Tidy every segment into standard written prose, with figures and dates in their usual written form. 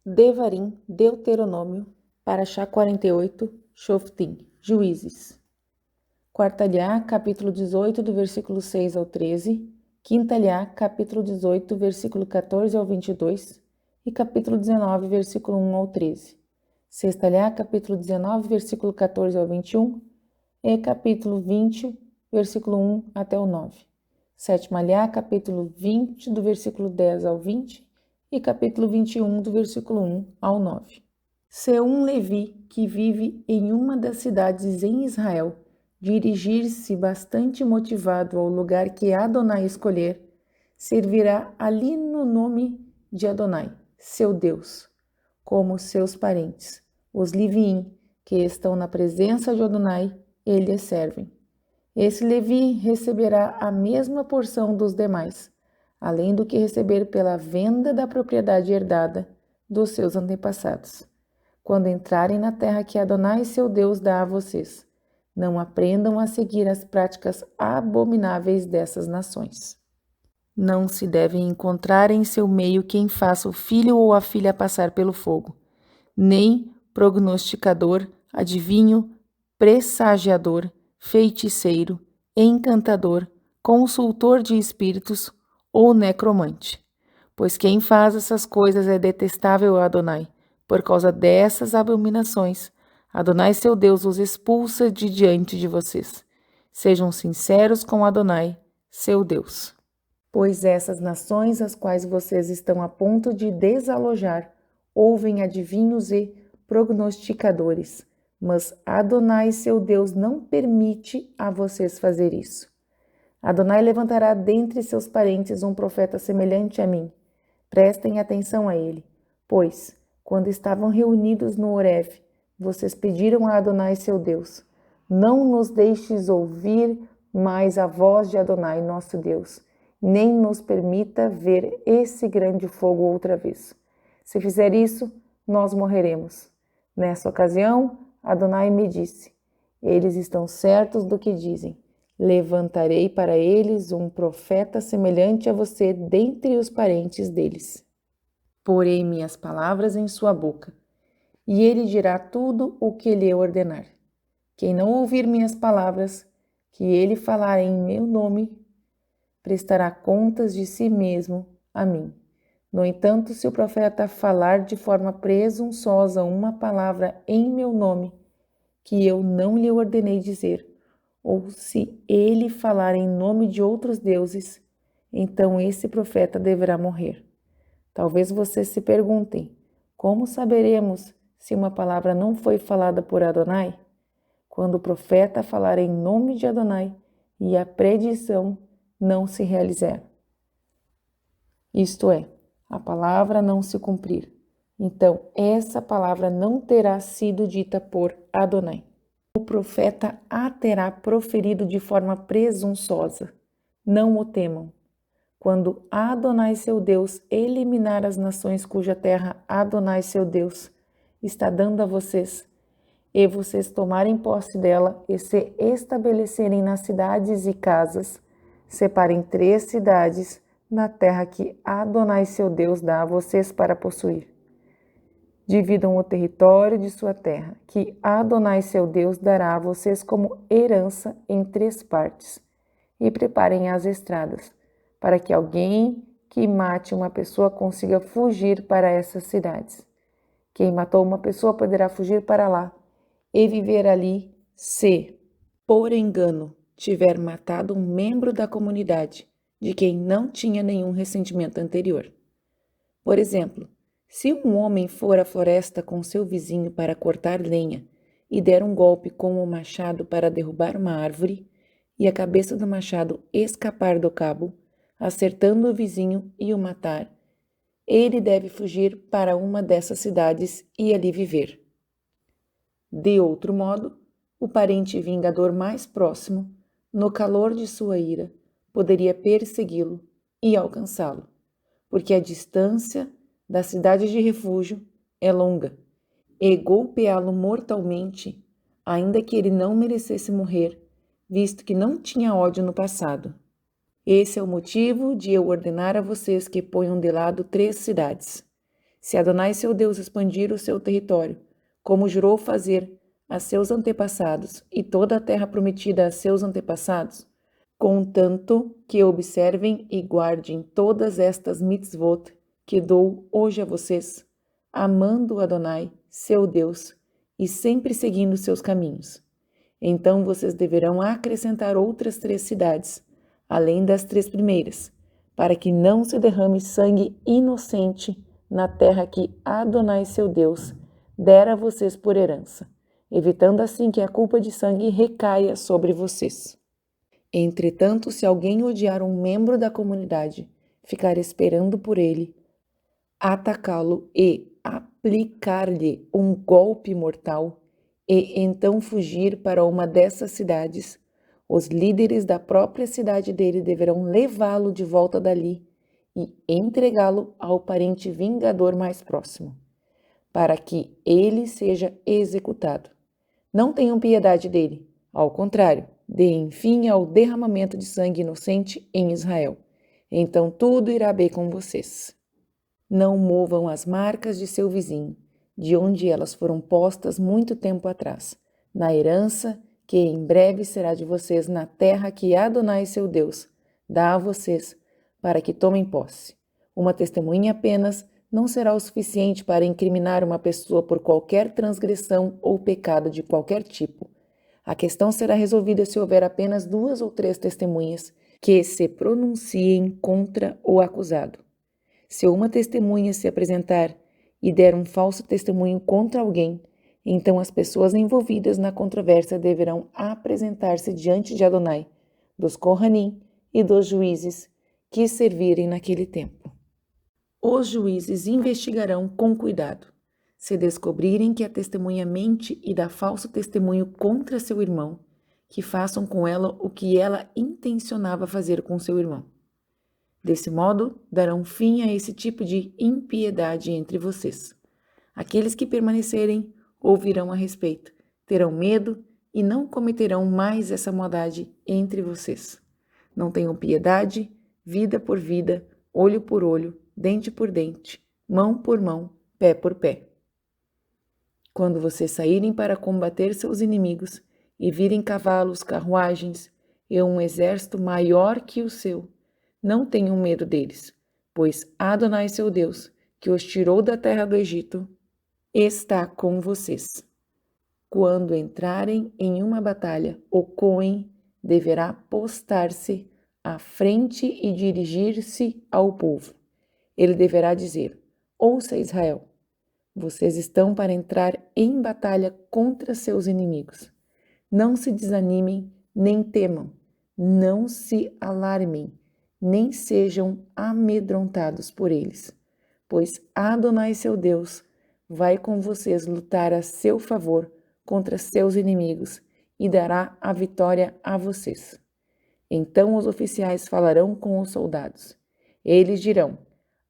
Devarim, Deuteronômio, Parashá 48, Shoftim, Juízes. Quarta-liá, capítulo 18, do versículo 6 ao 13. Quinta-liá, capítulo 18, versículo 14 ao 22. E capítulo 19, versículo 1 ao 13. Sexta-liá, capítulo 19, versículo 14 ao 21. E capítulo 20, versículo 1 até o 9. Sétima-liá, capítulo 20, do versículo 10 ao 20. E capítulo 21, do versículo 1 ao 9. Se um levi que vive em uma das cidades em Israel dirigir-se bastante motivado ao lugar que Adonai escolher, servirá ali no nome de Adonai, seu Deus, como seus parentes, os Leviim, que estão na presença de Adonai, eles servem. Esse Levi receberá a mesma porção dos demais, além do que receber pela venda da propriedade herdada dos seus antepassados. Quando entrarem na terra que Adonai, seu Deus, dá a vocês, não aprendam a seguir as práticas abomináveis dessas nações. Não se deve encontrar em seu meio quem faça o filho ou a filha passar pelo fogo, nem prognosticador, adivinho, pressagiador, feiticeiro, encantador, consultor de espíritos ou necromante. Pois quem faz essas coisas é detestável a Adonai. Por causa dessas abominações, Adonai, seu Deus, os expulsa de diante de vocês. Sejam sinceros com Adonai, seu Deus. Pois essas nações, as quais vocês estão a ponto de desalojar, ouvem adivinhos e prognosticadores, mas Adonai, seu Deus, não permite a vocês fazer isso. Adonai levantará dentre seus parentes um profeta semelhante a mim. Prestem atenção a ele, pois, quando estavam reunidos no Horeb, vocês pediram a Adonai, seu Deus: não nos deixes ouvir mais a voz de Adonai, nosso Deus, nem nos permita ver esse grande fogo outra vez. Se fizer isso, nós morreremos. Nessa ocasião, Adonai me disse: eles estão certos do que dizem. Levantarei para eles um profeta semelhante a você dentre os parentes deles. Porei minhas palavras em sua boca, e ele dirá tudo o que lhe ordenar. Quem não ouvir minhas palavras, que ele falar em meu nome, prestará contas de si mesmo a mim. No entanto, se o profeta falar de forma presunçosa uma palavra em meu nome, que eu não lhe ordenei dizer, ou se ele falar em nome de outros deuses, então esse profeta deverá morrer. Talvez vocês se perguntem: como saberemos se uma palavra não foi falada por Adonai? Quando o profeta falar em nome de Adonai e a predição não se realizar. Isto é, a palavra não se cumprir. Então, essa palavra não terá sido dita por Adonai. O profeta a terá proferido de forma presunçosa. Não o temam. Quando Adonai, seu Deus, eliminar as nações cuja terra Adonai, seu Deus, está dando a vocês, e vocês tomarem posse dela e se estabelecerem nas cidades e casas, separem 3 cidades na terra que Adonai, seu Deus, dá a vocês para possuir. Dividam o território de sua terra, que Adonai, seu Deus, dará a vocês como herança em 3 partes, e preparem as estradas, para que alguém que mate uma pessoa consiga fugir para essas cidades. Quem matou uma pessoa poderá fugir para lá e viver ali se, por engano, tiver matado um membro da comunidade de quem não tinha nenhum ressentimento anterior. Por exemplo, se um homem for à floresta com seu vizinho para cortar lenha e der um golpe com o machado para derrubar uma árvore, e a cabeça do machado escapar do cabo, acertando o vizinho e o matar, ele deve fugir para uma dessas cidades e ali viver. De outro modo, o parente vingador mais próximo, no calor de sua ira, poderia persegui-lo e alcançá-lo, porque a distância da cidade de refúgio é longa, e golpeá-lo mortalmente, ainda que ele não merecesse morrer, visto que não tinha ódio no passado. Esse é o motivo de eu ordenar a vocês que ponham de lado 3 cidades. Se Adonai seu Deus expandir o seu território, como jurou fazer a seus antepassados e toda a terra prometida a seus antepassados, contanto que observem e guardem todas estas mitzvot que dou hoje a vocês, amando Adonai, seu Deus, e sempre seguindo seus caminhos. Então vocês deverão acrescentar outras 3 cidades, além das 3 primeiras, para que não se derrame sangue inocente na terra que Adonai, seu Deus, dera a vocês por herança, evitando assim que a culpa de sangue recaia sobre vocês. Entretanto, se alguém odiar um membro da comunidade, ficar esperando por ele, atacá-lo e aplicar-lhe um golpe mortal, e então fugir para uma dessas cidades, os líderes da própria cidade dele deverão levá-lo de volta dali e entregá-lo ao parente vingador mais próximo, para que ele seja executado. Não tenham piedade dele, ao contrário, deem fim ao derramamento de sangue inocente em Israel. Então tudo irá bem com vocês. Não movam as marcas de seu vizinho, de onde elas foram postas muito tempo atrás, na herança que em breve será de vocês na terra que Adonai seu Deus dá a vocês, para que tomem posse. Uma testemunha apenas não será o suficiente para incriminar uma pessoa por qualquer transgressão ou pecado de qualquer tipo. A questão será resolvida se houver apenas 2 ou 3 testemunhas que se pronunciem contra o acusado. Se uma testemunha se apresentar e der um falso testemunho contra alguém, então as pessoas envolvidas na controvérsia deverão apresentar-se diante de Adonai, dos Kohanim e dos juízes que servirem naquele tempo. Os juízes investigarão com cuidado. Se descobrirem que a testemunha mente e dá falso testemunho contra seu irmão, que façam com ela o que ela intencionava fazer com seu irmão. Desse modo, darão fim a esse tipo de impiedade entre vocês. Aqueles que permanecerem ouvirão a respeito, terão medo e não cometerão mais essa maldade entre vocês. Não tenham piedade, vida por vida, olho por olho, dente por dente, mão por mão, pé por pé. Quando vocês saírem para combater seus inimigos e virem cavalos, carruagens e um exército maior que o seu, não tenham medo deles, pois Adonai seu Deus, que os tirou da terra do Egito, está com vocês. Quando entrarem em uma batalha, o Cohen deverá postar-se à frente e dirigir-se ao povo. Ele deverá dizer: ouça Israel, vocês estão para entrar em batalha contra seus inimigos. Não se desanimem, nem temam, não se alarmem, nem sejam amedrontados por eles, pois Adonai seu Deus vai com vocês lutar a seu favor contra seus inimigos e dará a vitória a vocês. Então os oficiais falarão com os soldados. Eles dirão: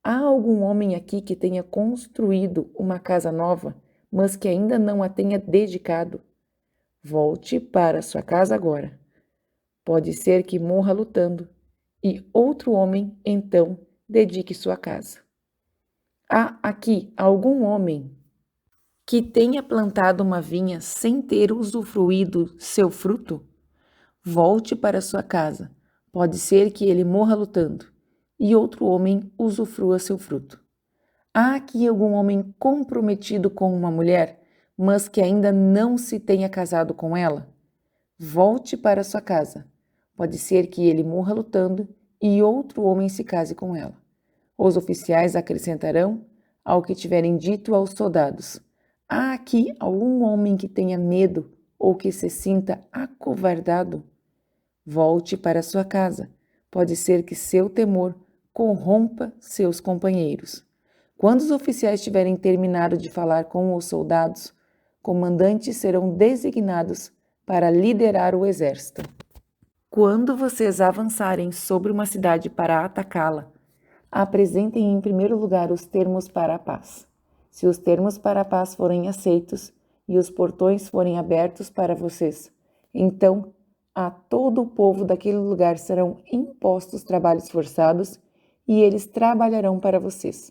há algum homem aqui que tenha construído uma casa nova, mas que ainda não a tenha dedicado? Volte para sua casa agora. Pode ser que morra lutando, e outro homem, então, dedique sua casa. Há aqui algum homem que tenha plantado uma vinha sem ter usufruído seu fruto? Volte para sua casa. Pode ser que ele morra lutando, e outro homem usufrua seu fruto. Há aqui algum homem comprometido com uma mulher, mas que ainda não se tenha casado com ela? Volte para sua casa. Pode ser que ele morra lutando e outro homem se case com ela. Os oficiais acrescentarão ao que tiverem dito aos soldados: há aqui algum homem que tenha medo ou que se sinta acovardado? Volte para sua casa. Pode ser que seu temor corrompa seus companheiros. Quando os oficiais tiverem terminado de falar com os soldados, comandantes serão designados para liderar o exército. Quando vocês avançarem sobre uma cidade para atacá-la, apresentem em primeiro lugar os termos para a paz. Se os termos para a paz forem aceitos e os portões forem abertos para vocês, então a todo o povo daquele lugar serão impostos trabalhos forçados e eles trabalharão para vocês.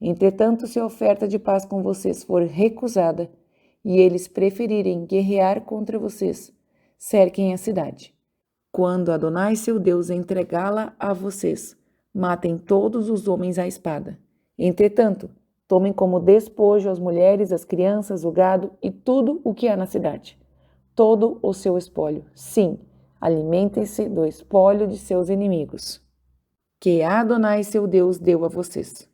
Entretanto, se a oferta de paz com vocês for recusada e eles preferirem guerrear contra vocês, cerquem a cidade. Quando Adonai seu Deus entregá-la a vocês, matem todos os homens à espada. Entretanto, tomem como despojo as mulheres, as crianças, o gado e tudo o que há na cidade. Todo o seu espólio. Sim, alimentem-se do espólio de seus inimigos, que Adonai seu Deus deu a vocês.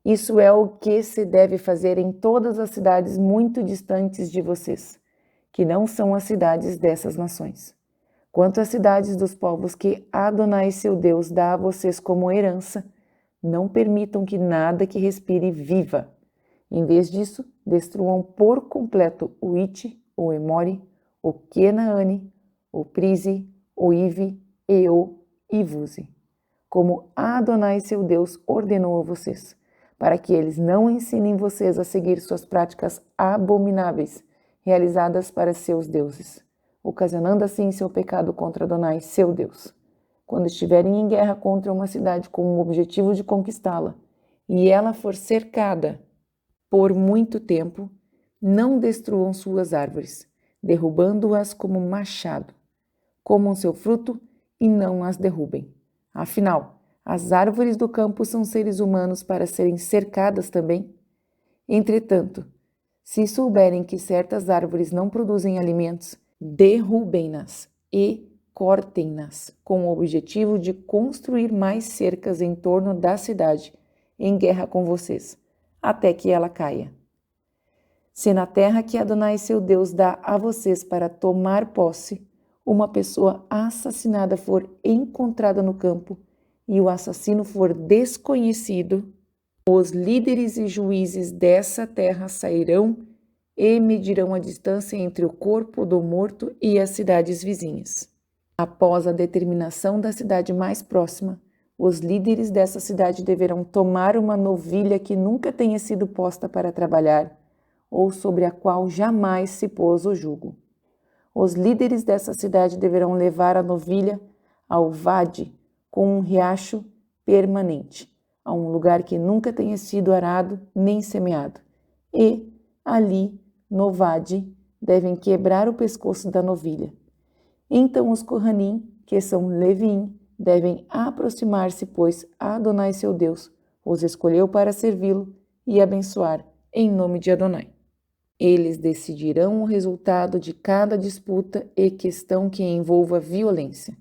Isso é o que se deve fazer em todas as cidades muito distantes de vocês, que não são as cidades dessas nações. Quanto às cidades dos povos que Adonai seu Deus dá a vocês como herança, não permitam que nada que respire viva. Em vez disso, destruam por completo o Ite, o Emori, o Quenaane, o Prise, o Ive e o Ivuze, como Adonai seu Deus ordenou a vocês, para que eles não ensinem vocês a seguir suas práticas abomináveis, realizadas para seus deuses, ocasionando assim seu pecado contra Adonai, seu Deus. Quando estiverem em guerra contra uma cidade com o objetivo de conquistá-la, e ela for cercada por muito tempo, não destruam suas árvores, derrubando-as como machado. Comam seu fruto e não as derrubem. Afinal, as árvores do campo são seres humanos para serem cercadas também. Entretanto, se souberem que certas árvores não produzem alimentos, derrubem-nas e cortem-nas, com o objetivo de construir mais cercas em torno da cidade, em guerra com vocês, até que ela caia. Se na terra que Adonai seu Deus dá a vocês para tomar posse, uma pessoa assassinada for encontrada no campo e o assassino for desconhecido, os líderes e juízes dessa terra sairão e medirão a distância entre o corpo do morto e as cidades vizinhas. Após a determinação da cidade mais próxima, os líderes dessa cidade deverão tomar uma novilha que nunca tenha sido posta para trabalhar ou sobre a qual jamais se pôs o jugo. Os líderes dessa cidade deverão levar a novilha ao vade com um riacho permanente, a um lugar que nunca tenha sido arado nem semeado, e ali, no vade, devem quebrar o pescoço da novilha. Então os Kohanim, que são Levim, devem aproximar-se, pois Adonai seu Deus os escolheu para servi-lo e abençoar em nome de Adonai. Eles decidirão o resultado de cada disputa e questão que envolva violência.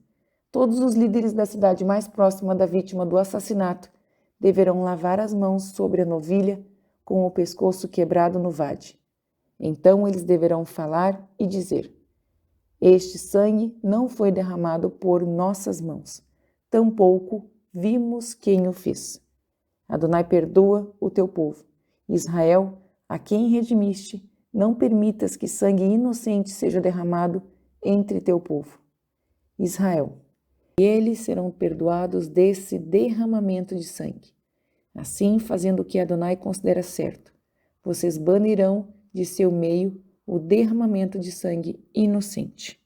Todos os líderes da cidade mais próxima da vítima do assassinato deverão lavar as mãos sobre a novilha com o pescoço quebrado no vade. Então eles deverão falar e dizer: este sangue não foi derramado por nossas mãos, tampouco vimos quem o fez. Adonai perdoa o teu povo. Israel, a quem redimiste, não permitas que sangue inocente seja derramado entre teu povo. Israel, eles serão perdoados desse derramamento de sangue. Assim, fazendo o que Adonai considera certo, vocês banirão de seu meio o derramamento de sangue inocente.